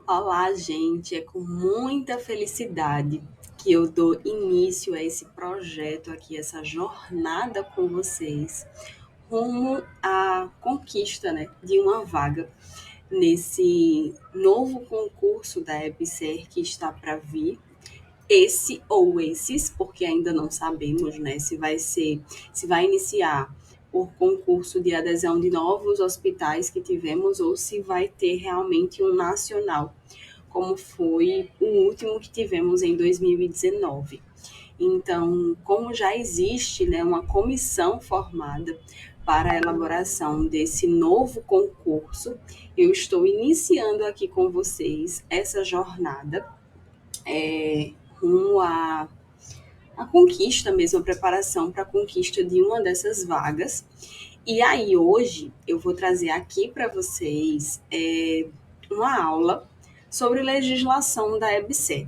Olá, gente. É com muita felicidade que eu dou início a esse projeto aqui, essa jornada com vocês, rumo à conquista, né, de uma vaga nesse novo concurso da EBSER que está para vir. Esse ou esses, porque ainda não sabemos, né, se vai iniciar por concurso de adesão de novos hospitais que tivemos ou se vai ter realmente um nacional, como foi o último que tivemos em 2019. Então, como já existe, né, uma comissão formada para a elaboração desse novo concurso, eu estou iniciando aqui com vocês essa jornada rumo à conquista mesmo, a preparação para a conquista de uma dessas vagas. E aí, hoje, eu vou trazer aqui para vocês uma aula sobre legislação da EBSER.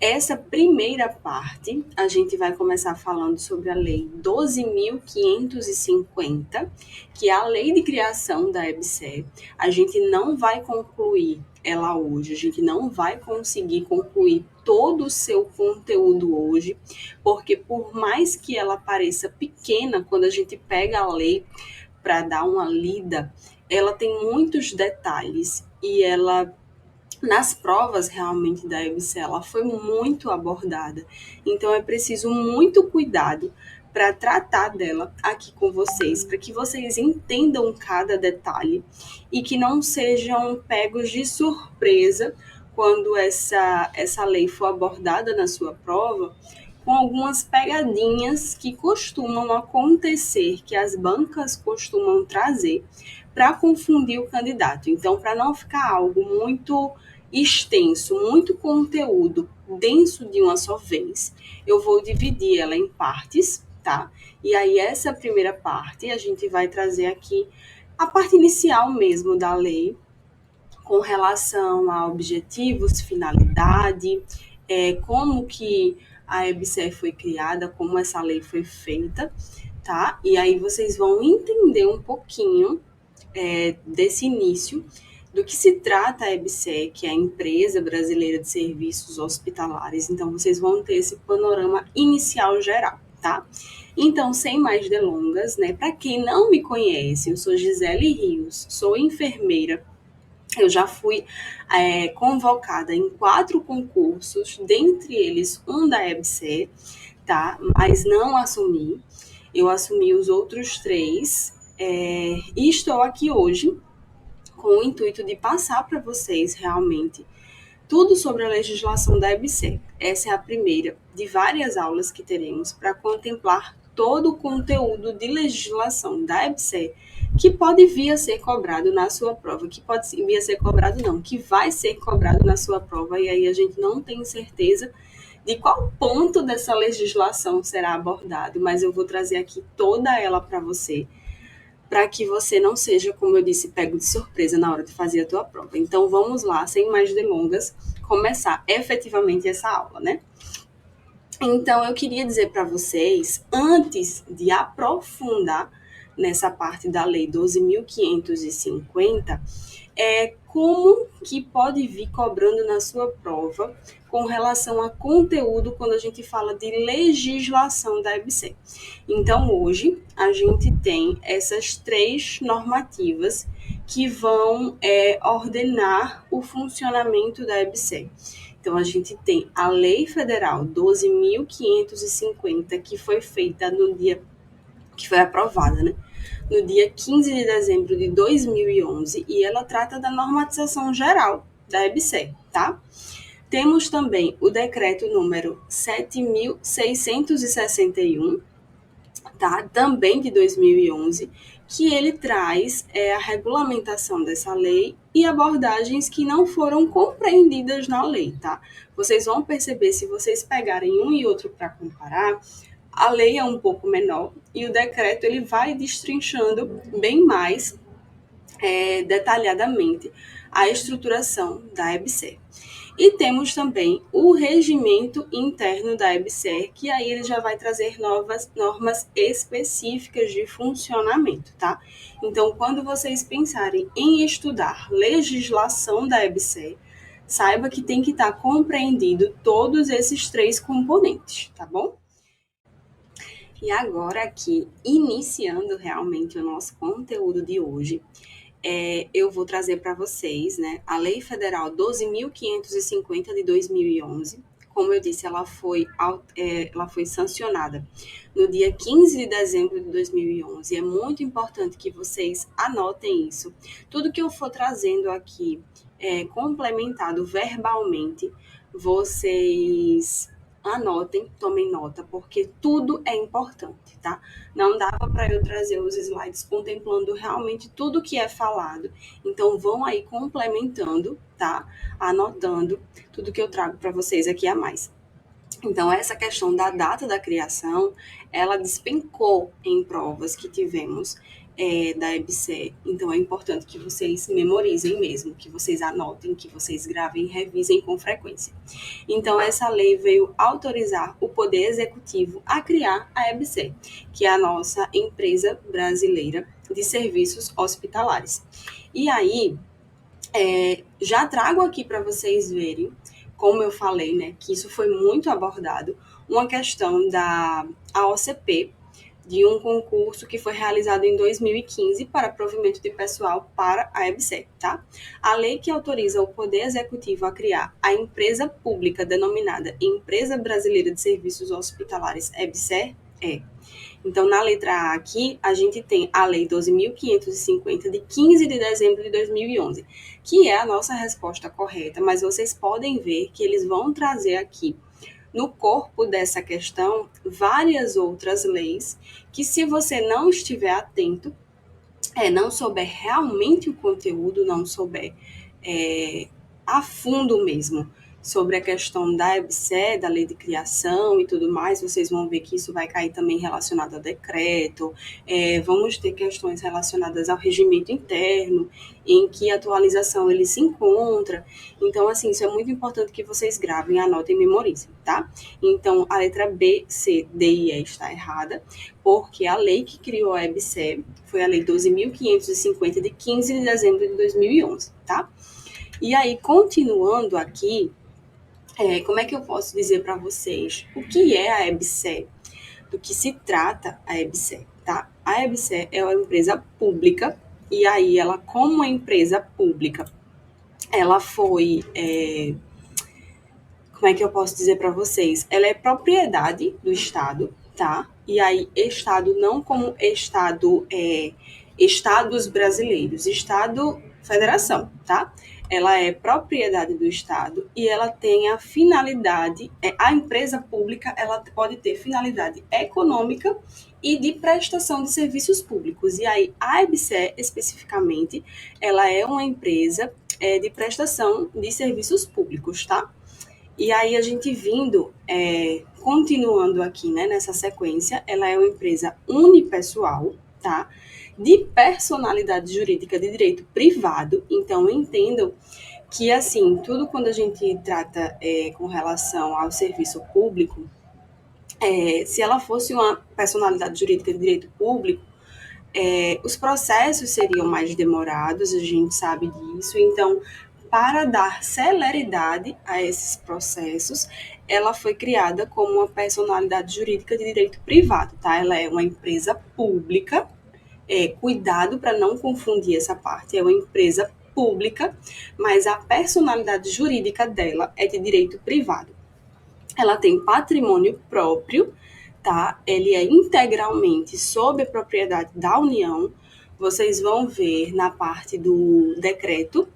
Essa primeira parte, a gente vai começar falando sobre a Lei 12.550, que é a lei de criação da EBSER. A gente não vai concluir ela hoje, a gente não vai conseguir concluir todo o seu conteúdo hoje, porque por mais que ela pareça pequena, quando a gente pega a lei para dar uma lida, ela tem muitos detalhes e ela nas provas realmente da EBSER, ela foi muito abordada. Então é preciso muito cuidado para tratar dela aqui com vocês, para que vocês entendam cada detalhe e que não sejam pegos de surpresa quando essa lei for abordada na sua prova, com algumas pegadinhas que costumam acontecer, que as bancas costumam trazer para confundir o candidato. Então, para não ficar algo muito extenso, muito conteúdo denso de uma só vez, eu vou dividir ela em partes, tá? E aí, essa primeira parte, a gente vai trazer aqui a parte inicial mesmo da lei, com relação a objetivos, finalidade, como que a EBSER foi criada, como essa lei foi feita, tá? E aí vocês vão entender um pouquinho desse início do que se trata a EBSER, que é a Empresa Brasileira de Serviços Hospitalares. Então, vocês vão ter esse panorama inicial geral, tá? Então, sem mais delongas, né? Para quem não me conhece, eu sou Gisele Rios, sou enfermeira. Eu já fui convocada em 4 concursos, dentre eles um da EBSER, tá? Mas não assumi. Eu assumi os outros 3 e estou aqui hoje com o intuito de passar para vocês realmente tudo sobre a legislação da EBSER. Essa é a primeira de várias aulas que teremos para contemplar todo o conteúdo de legislação da EBSER que pode vir a ser cobrado na sua prova, que pode vir a ser cobrado não, que vai ser cobrado na sua prova, e aí a gente não tem certeza de qual ponto dessa legislação será abordado, mas eu vou trazer aqui toda ela para você, para que você não seja, como eu disse, pego de surpresa na hora de fazer a tua prova. Então, vamos lá, sem mais delongas, começar efetivamente essa aula, né? Então, eu queria dizer para vocês, antes de aprofundar nessa parte da Lei 12.550, como que pode vir cobrando na sua prova com relação a conteúdo quando a gente fala de legislação da EBSER. Então, hoje, a gente tem essas 3 normativas que vão ordenar o funcionamento da EBSER. Então, a gente tem a Lei Federal 12.550, que foi feita no dia que foi aprovada, né? No dia 15 de dezembro de 2011, e ela trata da normatização geral da EBSER, tá? Temos também o decreto número 7.661, tá? Também de 2011, que ele traz a regulamentação dessa lei e abordagens que não foram compreendidas na lei, tá? Vocês vão perceber, se vocês pegarem um e outro para comparar, a lei é um pouco menor e o decreto ele vai destrinchando bem mais detalhadamente a estruturação da EBSER. E temos também o regimento interno da EBSER, que aí ele já vai trazer novas normas específicas de funcionamento, tá? Então, quando vocês pensarem em estudar legislação da EBSER, saiba que tem que estar compreendido todos esses três componentes, tá bom? E agora aqui, iniciando realmente o nosso conteúdo de hoje, eu vou trazer para vocês, né, a Lei Federal 12.550 de 2011. Como eu disse, ela foi sancionada no dia 15 de dezembro de 2011. É muito importante que vocês anotem isso. Tudo que eu for trazendo aqui, complementado verbalmente, vocês anotem, tomem nota, porque tudo é importante, tá? Não dava para eu trazer os slides contemplando realmente tudo que é falado. Então, vão aí complementando, tá? Anotando tudo que eu trago para vocês aqui a mais. Então, essa questão da data da criação, ela despencou em provas que tivemos da EBSER. Então, é importante que vocês memorizem mesmo, que vocês anotem, que vocês gravem e revisem com frequência. Então, essa lei veio autorizar o Poder Executivo a criar a EBSER, que é a nossa empresa brasileira de serviços hospitalares. E aí, já trago aqui para vocês verem, como eu falei, né, que isso foi muito abordado, uma questão da AOCP, de um concurso que foi realizado em 2015 para provimento de pessoal para a EBSER, tá? A lei que autoriza o Poder Executivo a criar a empresa pública denominada Empresa Brasileira de Serviços Hospitalares EBSER então, na letra A aqui, a gente tem a Lei 12.550, de 15 de dezembro de 2011, que é a nossa resposta correta, mas vocês podem ver que eles vão trazer aqui, no corpo dessa questão, várias outras leis, que se você não estiver atento, não souber realmente o conteúdo, não souber a fundo mesmo sobre a questão da EBSER, da lei de criação e tudo mais, vocês vão ver que isso vai cair também relacionado ao decreto, vamos ter questões relacionadas ao regimento interno, em que atualização ele se encontra. Então, assim, isso é muito importante que vocês gravem, anotem e memorizem, tá? Então, a letra B, C, D e E está errada, porque a lei que criou a EBSER foi a Lei 12.550, de 15 de dezembro de 2011, tá? E aí, continuando aqui, como é que eu posso dizer para vocês o que é a EBSER? Do que se trata a EBSER, tá? A EBSER é uma empresa pública, e aí ela, como uma empresa pública, ela foi... como é que eu posso dizer para vocês? Ela é propriedade do Estado, tá? E aí, Estado não como Estado, Estados brasileiros, Estado, Federação, tá? Ela é propriedade do Estado e ela tem a finalidade, a empresa pública, ela pode ter finalidade econômica e de prestação de serviços públicos. E aí, a EBSER, especificamente, ela é uma empresa de prestação de serviços públicos, tá? E aí a gente vindo, continuando aqui, né, nessa sequência, ela é uma empresa unipessoal, tá? De personalidade jurídica de direito privado. Então, entendam que, assim, tudo quando a gente trata com relação ao serviço público, se ela fosse uma personalidade jurídica de direito público, os processos seriam mais demorados, a gente sabe disso. Então, para dar celeridade a esses processos, ela foi criada como uma personalidade jurídica de direito privado, tá? Ela é uma empresa pública, cuidado para não confundir essa parte, é uma empresa pública, mas a personalidade jurídica dela é de direito privado. Ela tem patrimônio próprio, tá? Ele é integralmente sob a propriedade da União. Vocês vão ver na parte do decreto,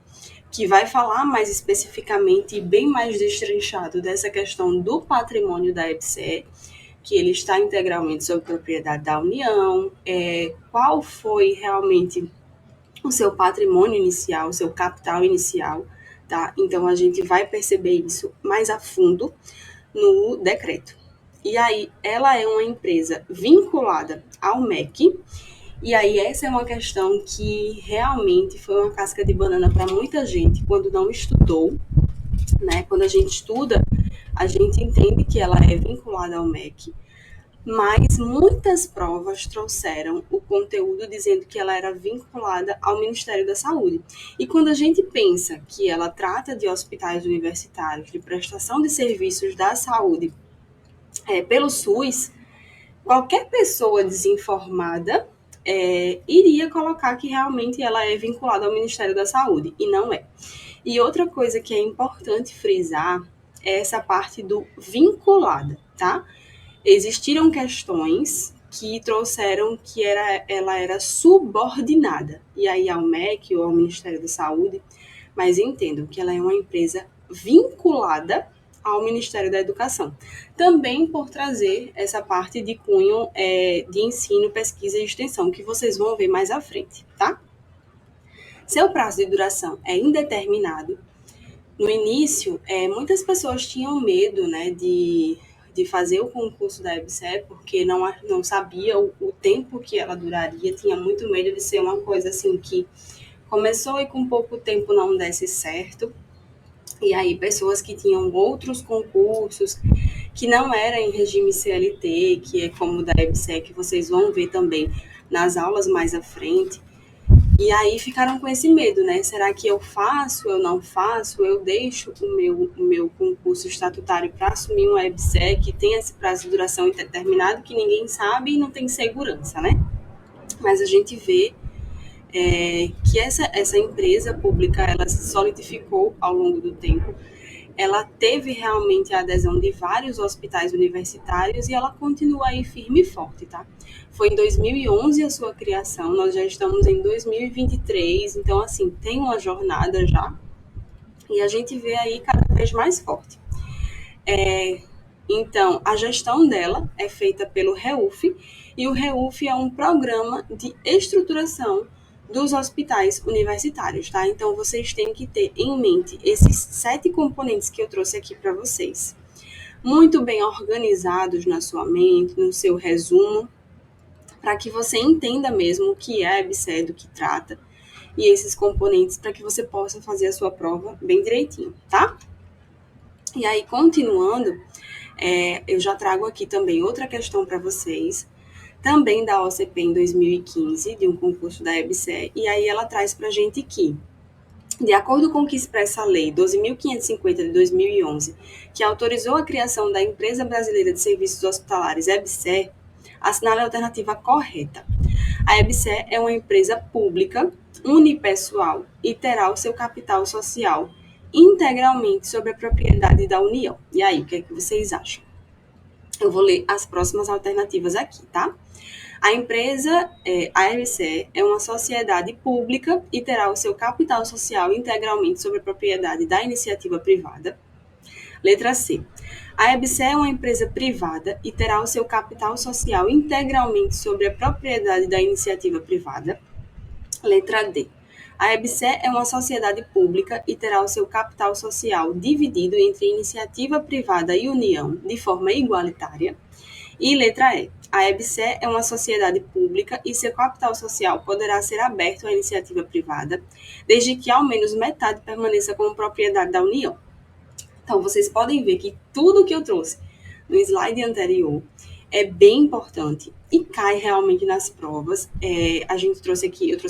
que vai falar mais especificamente e bem mais destrinchado dessa questão do patrimônio da EBSER, que ele está integralmente sob propriedade da União, qual foi realmente o seu patrimônio inicial, o seu capital inicial, tá? Então, a gente vai perceber isso mais a fundo no decreto. E aí, ela é uma empresa vinculada ao MEC, e aí essa é uma questão que realmente foi uma casca de banana para muita gente quando não estudou, né? Quando a gente estuda, a gente entende que ela é vinculada ao MEC, mas muitas provas trouxeram o conteúdo dizendo que ela era vinculada ao Ministério da Saúde. E quando a gente pensa que ela trata de hospitais universitários, de prestação de serviços da saúde pelo SUS, qualquer pessoa desinformada iria colocar que realmente ela é vinculada ao Ministério da Saúde, e não é. E outra coisa que é importante frisar é essa parte do vinculada, tá? Existiram questões que trouxeram que ela era subordinada, e aí ao MEC ou ao Ministério da Saúde, mas entendam que ela é uma empresa vinculada ao Ministério da Educação. Também por trazer essa parte de cunho de ensino, pesquisa e extensão, que vocês vão ver mais à frente, tá? Seu prazo de duração é indeterminado. No início, muitas pessoas tinham medo, né, de fazer o concurso da EBSER, porque não sabia o tempo que ela duraria, tinha muito medo de ser uma coisa assim que começou e com pouco tempo não desse certo. E aí, pessoas que tinham outros concursos, que não eram em regime CLT, que é como o da EBSER, que vocês vão ver também nas aulas mais à frente, e aí ficaram com esse medo, né? Será que eu faço, eu não faço, eu deixo o meu concurso estatutário para assumir um EBSER que tem esse prazo de duração indeterminado, que ninguém sabe e não tem segurança, né? Mas a gente vê que essa empresa pública, ela se solidificou ao longo do tempo, ela teve realmente a adesão de vários hospitais universitários e ela continua aí firme e forte, tá? Foi em 2011 a sua criação, nós já estamos em 2023, então, assim, tem uma jornada já e a gente vê aí cada vez mais forte. Então, a gestão dela é feita pelo REUF, e o REUF é um programa de estruturação dos hospitais universitários, tá? Então, vocês têm que ter em mente esses 7 componentes que eu trouxe aqui para vocês. Muito bem organizados na sua mente, no seu resumo, para que você entenda mesmo o que é a EBSER, do que trata, e esses componentes para que você possa fazer a sua prova bem direitinho, tá? E aí, continuando, eu já trago aqui também outra questão para vocês, também da OCP em 2015, de um concurso da EBSER, e aí ela traz para a gente que, de acordo com o que expressa a Lei 12.550 de 2011, que autorizou a criação da Empresa Brasileira de Serviços Hospitalares, EBSER, assinale a alternativa correta. A EBSER é uma empresa pública, unipessoal e terá o seu capital social integralmente sob a propriedade da União. E aí, o que é que vocês acham? Eu vou ler as próximas alternativas aqui, tá? A empresa, a EBSER, é uma sociedade pública e terá o seu capital social integralmente sob a propriedade da iniciativa privada. Letra C. A EBSER é uma empresa privada e terá o seu capital social integralmente sobre a propriedade da iniciativa privada. Letra D. A EBSER é uma sociedade pública e terá o seu capital social dividido entre iniciativa privada e União de forma igualitária. E letra E. A EBSER é uma sociedade pública e seu capital social poderá ser aberto à iniciativa privada, desde que ao menos metade permaneça como propriedade da União. Então, vocês podem ver que tudo que eu trouxe no slide anterior é bem importante e cai realmente nas provas. Eu trouxe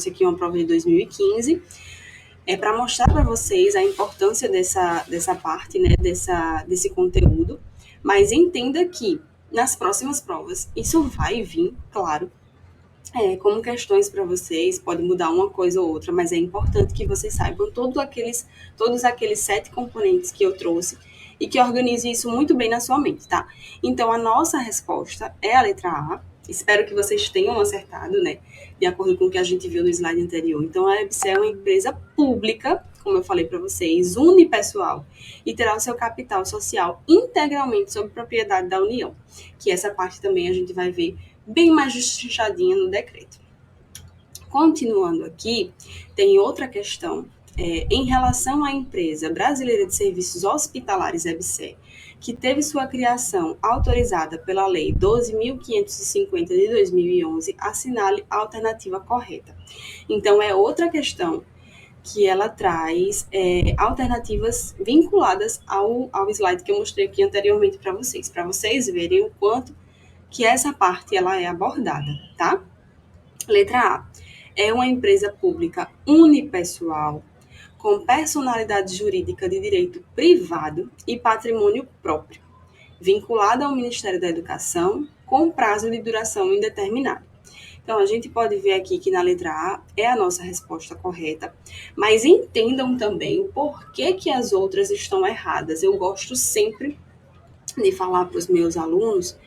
aqui uma prova de 2015, para mostrar para vocês a importância dessa parte, né, desse conteúdo, mas entenda que nas próximas provas isso vai vir, claro, como questões para vocês, pode mudar uma coisa ou outra, mas é importante que vocês saibam todos aqueles 7 componentes que eu trouxe e que organize isso muito bem na sua mente, tá? Então, a nossa resposta é a letra A. Espero que vocês tenham acertado, né? De acordo com o que a gente viu no slide anterior. Então, a EBSER é uma empresa pública, como eu falei para vocês, unipessoal, e terá o seu capital social integralmente sob propriedade da União, que essa parte também a gente vai ver bem mais destrinchadinha no decreto. Continuando aqui, tem outra questão em relação à Empresa Brasileira de Serviços Hospitalares, EBSER, que teve sua criação autorizada pela Lei 12.550 de 2011, assinale a alternativa correta. Então, é outra questão que ela traz alternativas vinculadas ao slide que eu mostrei aqui anteriormente para vocês verem o quanto que essa parte ela é abordada, tá? Letra A. É uma empresa pública unipessoal, com personalidade jurídica de direito privado e patrimônio próprio, vinculada ao Ministério da Educação, com prazo de duração indeterminado. Então, a gente pode ver aqui que na letra A é a nossa resposta correta, mas entendam também o porquê que as outras estão erradas. Eu gosto sempre de falar para os meus alunos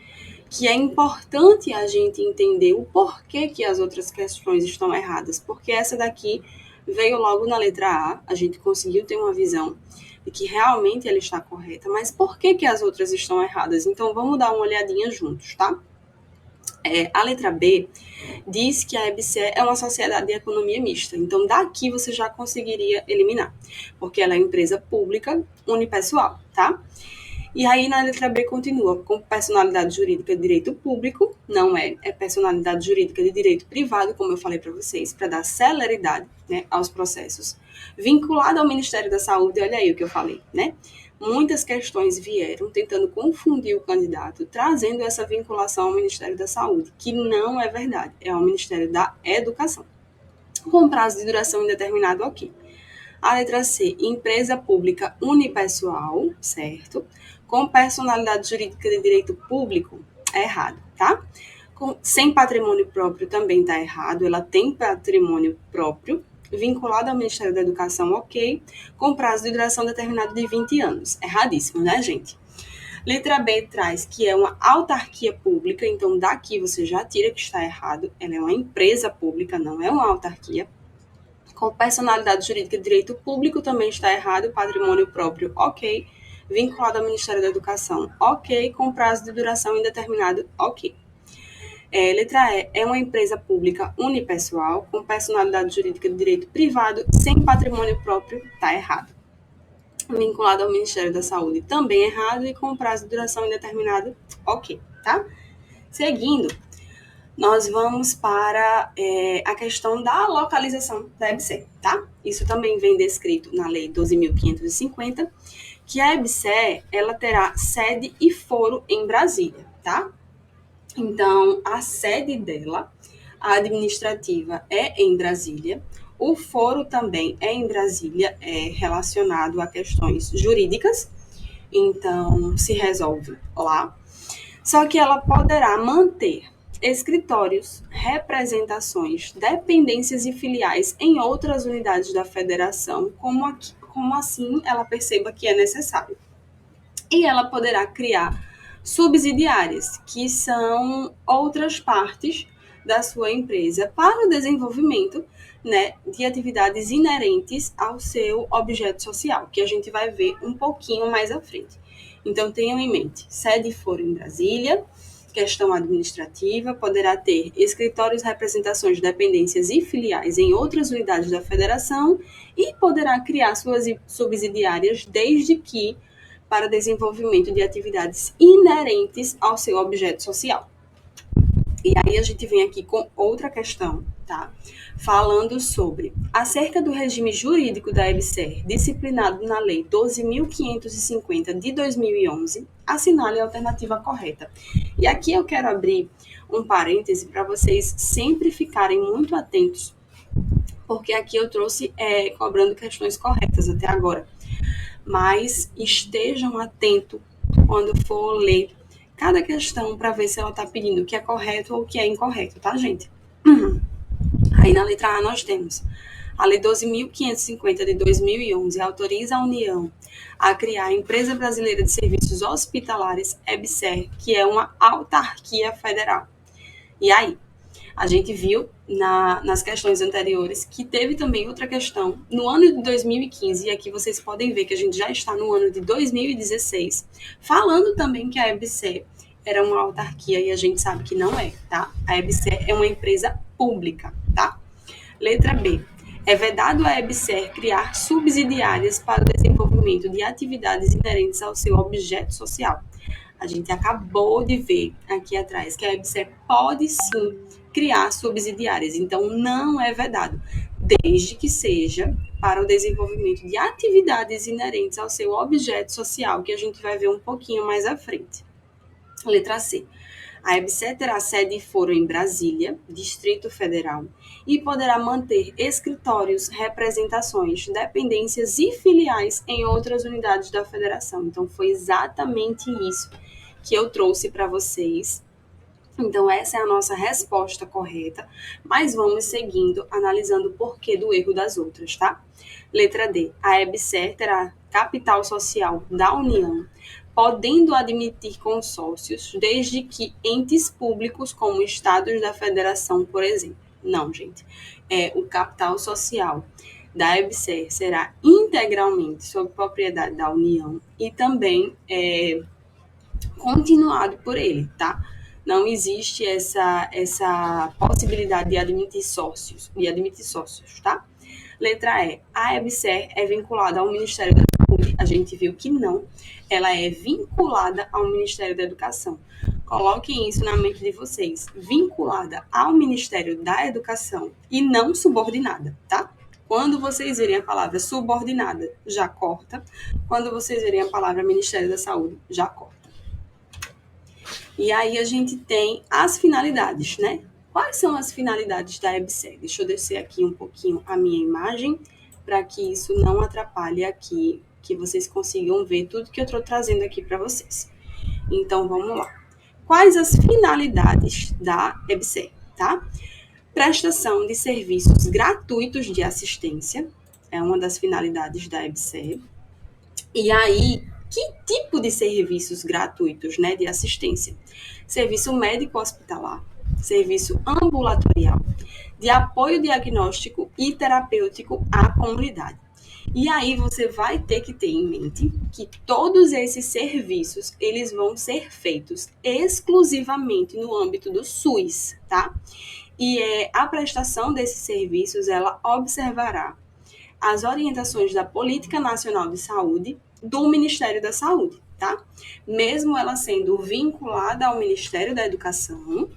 que é importante a gente entender o porquê que as outras questões estão erradas, porque essa daqui veio logo na letra A, a gente conseguiu ter uma visão de que realmente ela está correta, mas por que que as outras estão erradas? Então, vamos dar uma olhadinha juntos, tá? A letra B diz que a EBSER é uma sociedade de economia mista. Então, daqui você já conseguiria eliminar, porque ela é empresa pública unipessoal, tá? E aí, na letra B, continua com personalidade jurídica de direito público, não é personalidade jurídica de direito privado, como eu falei para vocês, para dar celeridade, né, aos processos. Vinculado ao Ministério da Saúde, olha aí o que eu falei, né? Muitas questões vieram tentando confundir o candidato, trazendo essa vinculação ao Ministério da Saúde, que não é verdade, é ao Ministério da Educação. Com prazo de duração indeterminado aqui. A letra C, empresa pública unipessoal, certo? Com personalidade jurídica de direito público, é errado, tá? Sem patrimônio próprio também está errado, ela tem patrimônio próprio, vinculado ao Ministério da Educação, ok, com prazo de duração determinado de 20 anos. Erradíssimo, né, gente? Letra B traz que é uma autarquia pública, então daqui você já tira que está errado, ela é uma empresa pública, não é uma autarquia. Com personalidade jurídica de direito público também está errado, patrimônio próprio, ok. Vinculado ao Ministério da Educação, ok. Com prazo de duração indeterminado, ok. Letra E, é uma empresa pública unipessoal, com personalidade jurídica de direito privado, sem patrimônio próprio, está errado. Vinculado ao Ministério da Saúde, também errado, e com prazo de duração indeterminado, ok, tá? Seguindo, nós vamos para a questão da localização da EBSER, tá? Isso também vem descrito na Lei 12.550, que a EBSER, ela terá sede e foro em Brasília, tá? Então, a sede dela, a administrativa, é em Brasília, o foro também é em Brasília, é relacionado a questões jurídicas, então se resolve lá. Só que ela poderá manter escritórios, representações, dependências e filiais em outras unidades da federação, como assim ela perceba que é necessário. E ela poderá criar subsidiárias, que são outras partes da sua empresa para o desenvolvimento, né, de atividades inerentes ao seu objeto social, que a gente vai ver um pouquinho mais à frente. Então, tenham em mente, sede for em Brasília, questão administrativa, poderá ter escritórios, representações, dependências e filiais em outras unidades da federação e poderá criar suas subsidiárias desde que para desenvolvimento de atividades inerentes ao seu objeto social. E aí a gente vem aqui com outra questão, tá? Falando sobre acerca do regime jurídico da EBSER, disciplinado na Lei 12.550 de 2011, assinale a alternativa correta. E aqui eu quero abrir um parêntese para vocês sempre ficarem muito atentos, porque aqui eu trouxe cobrando questões corretas até agora. Mas estejam atentos quando for ler cada questão para ver se ela está pedindo o que é correto ou o que é incorreto, tá, gente? Aí na letra A nós temos a Lei 12.550 de 2011 autoriza a União a criar a Empresa Brasileira de Serviços Hospitalares, EBSER, que é uma autarquia federal. E aí? A gente viu nas questões anteriores que teve também outra questão no ano de 2015, e aqui vocês podem ver que a gente já está no ano de 2016, falando também que a EBSER era uma autarquia e a gente sabe que não é, tá? A EBSER é uma empresa pública, tá? Letra B. É vedado à EBSER criar subsidiárias para o desenvolvimento de atividades inerentes ao seu objeto social. A gente acabou de ver aqui atrás que a EBSER pode sim criar subsidiárias, então não é vedado, desde que seja para o desenvolvimento de atividades inerentes ao seu objeto social, que a gente vai ver um pouquinho mais à frente. Letra C. A EBSER terá sede e foro em Brasília, Distrito Federal, e poderá manter escritórios, representações, dependências e filiais em outras unidades da federação. Então, foi exatamente isso que eu trouxe para vocês. Então, essa é a nossa resposta correta, mas vamos seguindo, analisando o porquê do erro das outras, tá? Letra D. A EBSER terá capital social da União, podendo admitir consórcios, desde que entes públicos como estados da federação, por exemplo. Não, gente. O capital social da EBSER será integralmente sob propriedade da União e também continuado por ele, tá? Não existe essa possibilidade de admitir sócios, tá? Letra E. A EBSER é vinculada ao Ministério da Saúde. A gente viu que não. Ela é vinculada ao Ministério da Educação. Coloquem isso na mente de vocês. Vinculada ao Ministério da Educação e não subordinada, tá? Quando vocês verem a palavra subordinada, já corta. Quando vocês verem a palavra Ministério da Saúde, já corta. E aí a gente tem as finalidades, né? Quais são as finalidades da EBSER? Deixa eu descer aqui um pouquinho a minha imagem, para que isso não atrapalhe aqui, que vocês consigam ver tudo que eu estou trazendo aqui para vocês. Então, vamos lá. Quais as finalidades da EBSER, tá? Prestação de serviços gratuitos de assistência, é uma das finalidades da EBSER. E aí, que tipo de serviços gratuitos, né, de assistência? Serviço médico hospitalar, serviço ambulatorial, de apoio diagnóstico e terapêutico à comunidade. E aí você vai ter que ter em mente que todos esses serviços, eles vão ser feitos exclusivamente no âmbito do SUS, tá? E a prestação desses serviços, ela observará as orientações da Política Nacional de Saúde do Ministério da Saúde, tá? Mesmo ela sendo vinculada ao Ministério da Educação,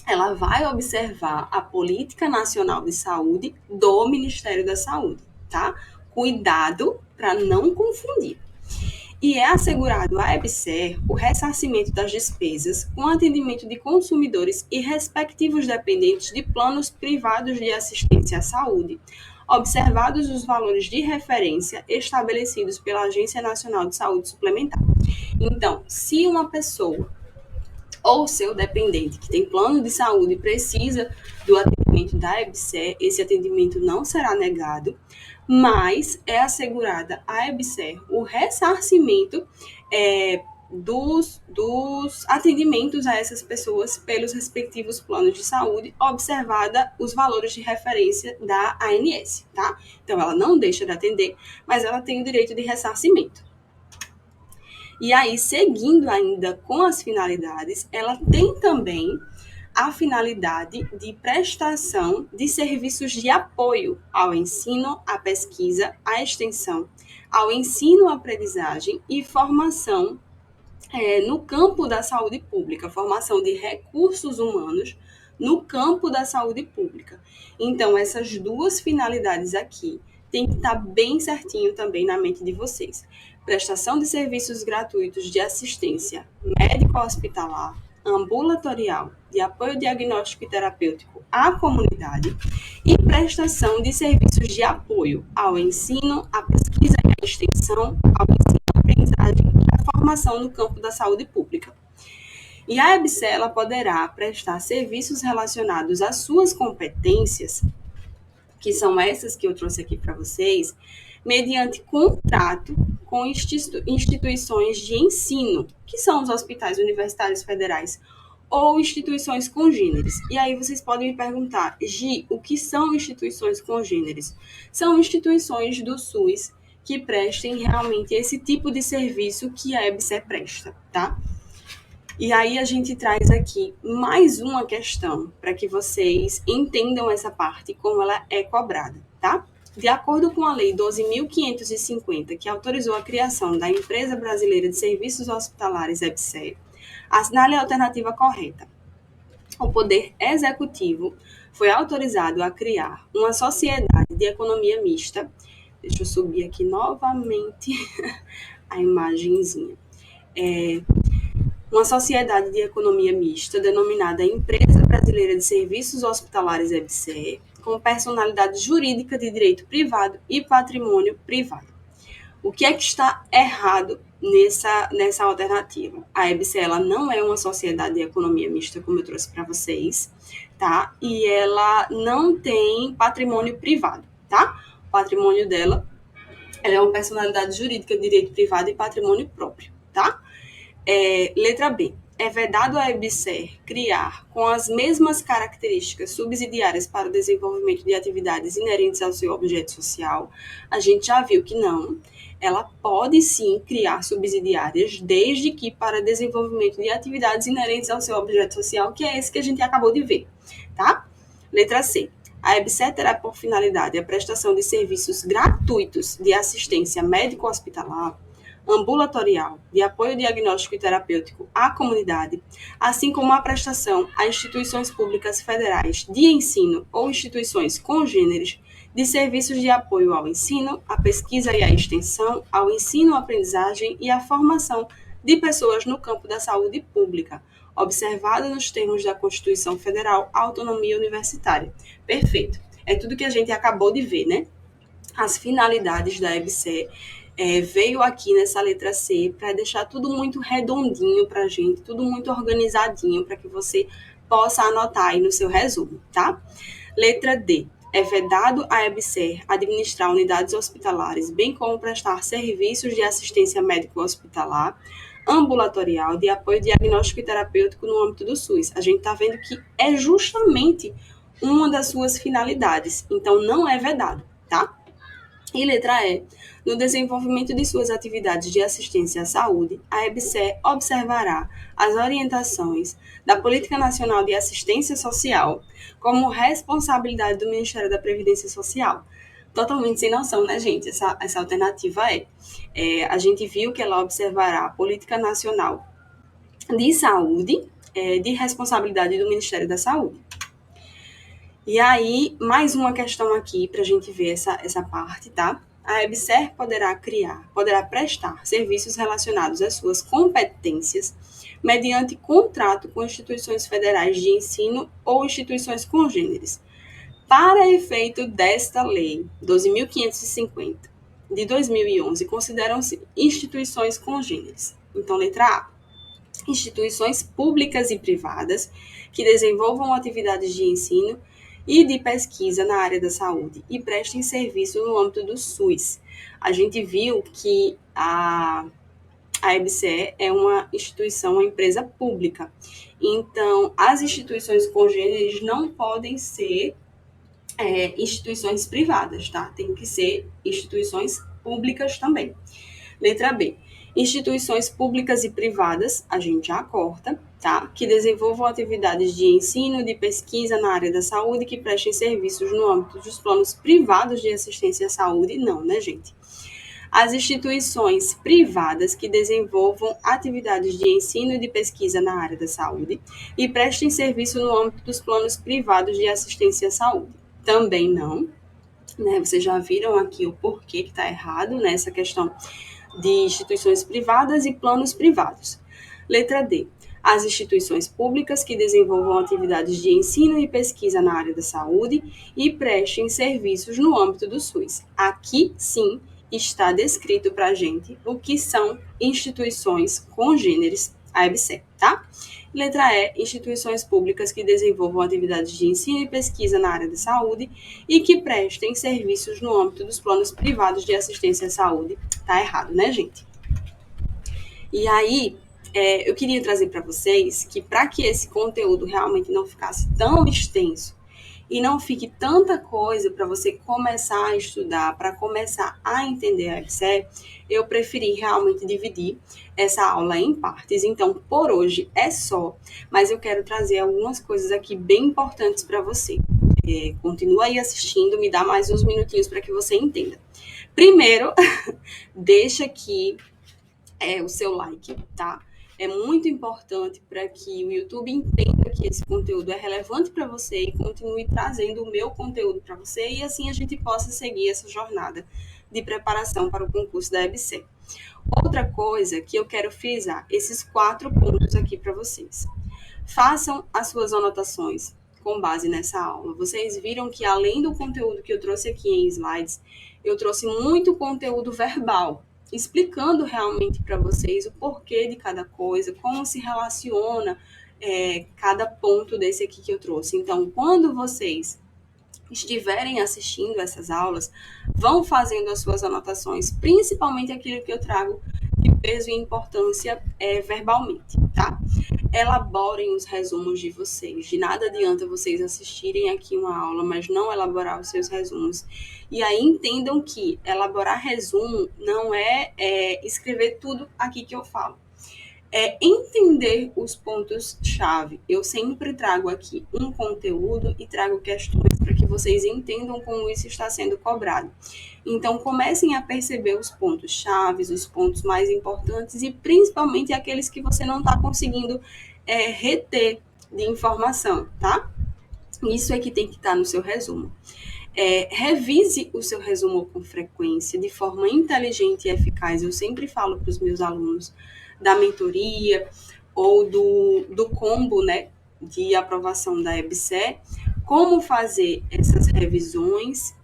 ela vai observar a Política Nacional de Saúde do Ministério da Saúde, tá? Cuidado para não confundir. E é assegurado à EBSER o ressarcimento das despesas com atendimento de consumidores e respectivos dependentes de planos privados de assistência à saúde, observados os valores de referência estabelecidos pela Agência Nacional de Saúde Suplementar. Então, se uma pessoa ou seu dependente que tem plano de saúde precisa do atendimento da EBSER, esse atendimento não será negado, mas é assegurada à EBSER o ressarcimento dos atendimentos a essas pessoas pelos respectivos planos de saúde, observada os valores de referência da ANS, tá? Então, ela não deixa de atender, mas ela tem o direito de ressarcimento. E aí, seguindo ainda com as finalidades, ela tem também a finalidade de prestação de serviços de apoio ao ensino, à pesquisa, à extensão, ao ensino-aprendizagem e formação no campo da saúde pública, formação de recursos humanos no campo da saúde pública. Então, essas duas finalidades aqui tem que estar bem certinho também na mente de vocês. Prestação de serviços gratuitos de assistência médico-hospitalar, ambulatorial, de apoio diagnóstico e terapêutico à comunidade e prestação de serviços de apoio ao ensino, à pesquisa e à extensão, ao ensino, à aprendizagem e à formação no campo da saúde pública. E a EBSER ela poderá prestar serviços relacionados às suas competências, que são essas que eu trouxe aqui para vocês, mediante contrato com instituições de ensino, que são os hospitais universitários federais ou instituições congêneres. E aí vocês podem me perguntar, Gi, o que são instituições congêneres? São instituições do SUS que prestem realmente esse tipo de serviço que a EBSER presta, tá? E aí a gente traz aqui mais uma questão para que vocês entendam essa parte, como ela é cobrada, tá? De acordo com a Lei 12.550, que autorizou a criação da Empresa Brasileira de Serviços Hospitalares, EBSER, assinale a alternativa correta. O Poder Executivo foi autorizado a criar uma sociedade de economia mista. Deixa eu subir aqui novamente a imagenzinha. uma sociedade de economia mista denominada Empresa Brasileira de Serviços Hospitalares EBSER, com personalidade jurídica de direito privado e patrimônio privado. O que é que está errado nessa alternativa? A EBSER ela não é uma sociedade de economia mista, como eu trouxe para vocês, tá? E ela não tem patrimônio privado, tá? O patrimônio dela ela é uma personalidade jurídica de direito privado e patrimônio próprio, tá? Letra B. É vedado à EBSER criar, com as mesmas características subsidiárias para o desenvolvimento de atividades inerentes ao seu objeto social. A gente já viu que não. Ela pode sim criar subsidiárias, desde que para desenvolvimento de atividades inerentes ao seu objeto social, que é esse que a gente acabou de ver, tá? Letra C. A EBSER terá por finalidade a prestação de serviços gratuitos de assistência médico-hospitalar, ambulatorial, de apoio diagnóstico e terapêutico à comunidade, assim como a prestação a instituições públicas federais de ensino ou instituições congêneres de serviços de apoio ao ensino, à pesquisa e à extensão, ao ensino, à aprendizagem e à formação de pessoas no campo da saúde pública, observada nos termos da Constituição Federal a autonomia universitária. Perfeito. É tudo que a gente acabou de ver, né? As finalidades da EBSER veio aqui nessa letra C para deixar tudo muito redondinho para a gente, tudo muito organizadinho para que você possa anotar aí no seu resumo, tá? Letra D. É vedado à EBSER administrar unidades hospitalares, bem como prestar serviços de assistência médico-hospitalar, ambulatorial, de apoio diagnóstico e terapêutico no âmbito do SUS. A gente está vendo que é justamente uma das suas finalidades, então não é vedado, tá? E letra E. No desenvolvimento de suas atividades de assistência à saúde, a EBSER observará as orientações da Política Nacional de Assistência Social como responsabilidade do Ministério da Previdência Social. Totalmente sem noção, né, gente? Essa alternativa a gente viu que ela observará a Política Nacional de Saúde, de responsabilidade do Ministério da Saúde. E aí, mais uma questão aqui para a gente ver essa parte, tá? A EBSER poderá prestar serviços relacionados às suas competências mediante contrato com instituições federais de ensino ou instituições congêneres. Para efeito desta Lei 12.550 de 2011, consideram-se instituições congêneres. Então, letra A. Instituições públicas e privadas que desenvolvam atividades de ensino e de pesquisa na área da saúde e prestem serviço no âmbito do SUS. A gente viu que a EBSER é uma instituição, uma empresa pública. Então, as instituições congêneres não podem ser instituições privadas, tá? Tem que ser instituições públicas também. Letra B. Instituições públicas e privadas, a gente já corta, tá? Que desenvolvam atividades de ensino, de pesquisa na área da saúde, que prestem serviços no âmbito dos planos privados de assistência à saúde, não, né, gente? As instituições privadas que desenvolvam atividades de ensino e de pesquisa na área da saúde e prestem serviço no âmbito dos planos privados de assistência à saúde. Também não, né? Vocês já viram aqui o porquê que está errado nessa questão de instituições privadas e planos privados. Letra D. As instituições públicas que desenvolvam atividades de ensino e pesquisa na área da saúde e prestem serviços no âmbito do SUS. Aqui, sim, está descrito para a gente o que são instituições congêneres, a EBSER, tá? Letra E, instituições públicas que desenvolvam atividades de ensino e pesquisa na área da saúde e que prestem serviços no âmbito dos planos privados de assistência à saúde. Tá errado, né, gente? E aí, eu queria trazer para vocês que para que esse conteúdo realmente não ficasse tão extenso e não fique tanta coisa para você começar a estudar, para começar a entender a EBSER, eu preferi realmente dividir essa aula em partes. Então, por hoje é só, mas eu quero trazer algumas coisas aqui bem importantes para você. Continua aí assistindo, me dá mais uns minutinhos para que você entenda. Primeiro, deixa aqui o seu like, tá? É muito importante para que o YouTube entenda que esse conteúdo é relevante para você e continue trazendo o meu conteúdo para você e assim a gente possa seguir essa jornada de preparação para o concurso da EBSERH. Outra coisa que eu quero frisar, esses 4 pontos aqui para vocês. Façam as suas anotações com base nessa aula. Vocês viram que além do conteúdo que eu trouxe aqui em slides, eu trouxe muito conteúdo verbal, explicando realmente para vocês o porquê de cada coisa, como se relaciona cada ponto desse aqui que eu trouxe. Então, quando vocês estiverem assistindo essas aulas, vão fazendo as suas anotações, principalmente aquilo que eu trago de peso e importância verbalmente, tá? Elaborem os resumos de vocês. De nada adianta vocês assistirem aqui uma aula, mas não elaborar os seus resumos. E aí entendam que elaborar resumo não é escrever tudo aqui que eu falo. É entender os pontos-chave. Eu sempre trago aqui um conteúdo e trago questões para que vocês entendam como isso está sendo cobrado. Então, comecem a perceber os pontos-chave, os pontos mais importantes e principalmente aqueles que você não está conseguindo reter de informação, tá? Isso é que tem que estar no seu resumo. Revise o seu resumo com frequência, de forma inteligente e eficaz. Eu sempre falo para os meus alunos da mentoria ou do combo, né, de aprovação da EBSERH, como fazer essas revisões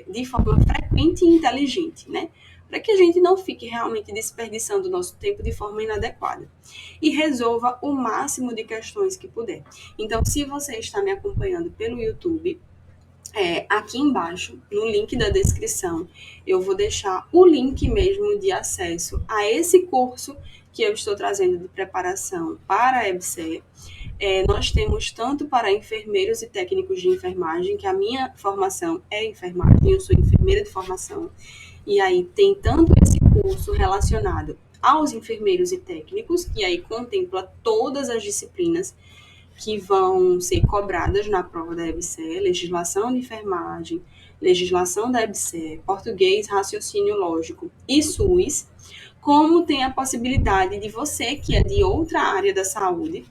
de forma frequente e inteligente, né? Para que a gente não fique realmente desperdiçando o nosso tempo de forma inadequada. E resolva o máximo de questões que puder. Então, se você está me acompanhando pelo YouTube, aqui embaixo, no link da descrição, eu vou deixar o link mesmo de acesso a esse curso que eu estou trazendo de preparação para a EBSERH. Nós temos tanto para enfermeiros e técnicos de enfermagem, que a minha formação é enfermagem, eu sou enfermeira de formação, e aí tem tanto esse curso relacionado aos enfermeiros e técnicos, e aí contempla todas as disciplinas que vão ser cobradas na prova da EBSERH, legislação de enfermagem, legislação da EBSERH, português, raciocínio lógico e SUS, como tem a possibilidade de você, que é de outra área da saúde,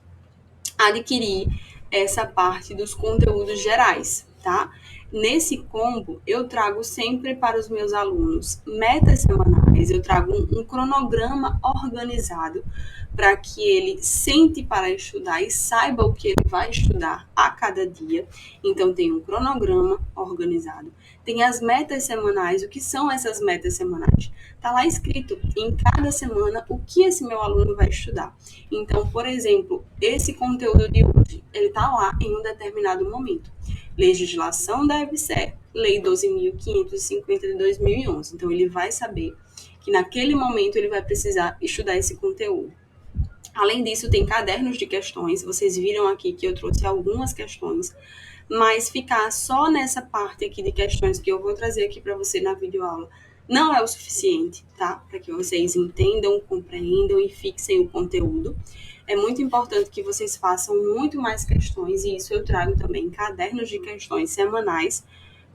adquirir essa parte dos conteúdos gerais, tá? Nesse combo, eu trago sempre para os meus alunos metas semanais, eu trago um cronograma organizado para que ele sente para estudar e saiba o que ele vai estudar a cada dia. Então, tem um cronograma organizado. Tem as metas semanais. O que são essas metas semanais? Está lá escrito em cada semana o que esse meu aluno vai estudar. Então, por exemplo, esse conteúdo de hoje, ele está lá em um determinado momento. Legislação da EBSERH, Lei 12.550 de 2011. Então, ele vai saber que naquele momento ele vai precisar estudar esse conteúdo. Além disso, tem cadernos de questões. Vocês viram aqui que eu trouxe algumas questões, mas ficar só nessa parte aqui de questões que eu vou trazer aqui para você na videoaula não é o suficiente, tá? Para que vocês entendam, compreendam e fixem o conteúdo. É muito importante que vocês façam muito mais questões, e isso eu trago também cadernos de questões semanais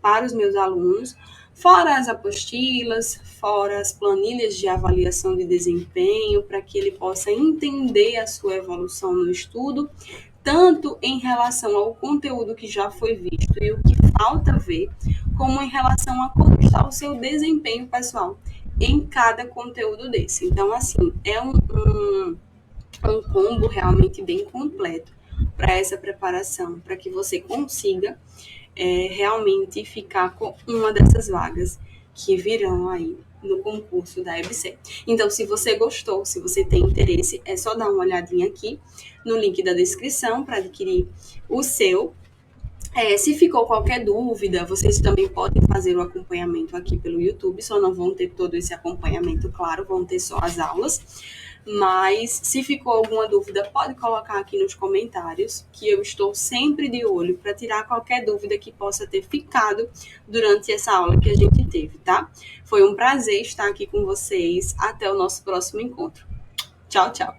para os meus alunos, fora as apostilas, fora as planilhas de avaliação de desempenho, para que ele possa entender a sua evolução no estudo, tanto em relação ao conteúdo que já foi visto e o que falta ver, como em relação a como está o seu desempenho pessoal em cada conteúdo desse. Então, assim, é um combo realmente bem completo para essa preparação, para que você consiga realmente ficar com uma dessas vagas que virão aí no concurso da EBSERH. Então, se você gostou, se você tem interesse, é só dar uma olhadinha aqui no link da descrição para adquirir o seu. Se ficou qualquer dúvida, vocês também podem fazer o acompanhamento aqui pelo YouTube, só não vão ter todo esse acompanhamento, claro, vão ter só as aulas. Mas se ficou alguma dúvida, pode colocar aqui nos comentários, que eu estou sempre de olho para tirar qualquer dúvida que possa ter ficado durante essa aula que a gente teve, tá? Foi um prazer estar aqui com vocês. Até o nosso próximo encontro. Tchau, tchau.